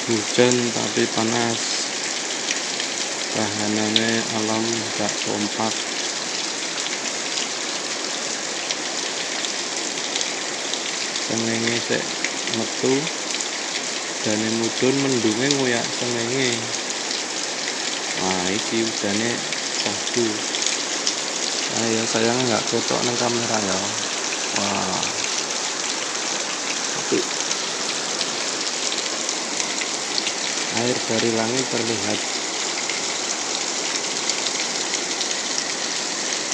Hujan tapi panas, kahanane alam gak kompak. Srengenge sik metu, udane mudhun mendunge ngoyak srengenge. Wah, iki udane syahdu. Ya sayangnya nggak ketok nang kamera ya. Wah, tapi air dari langit terlihat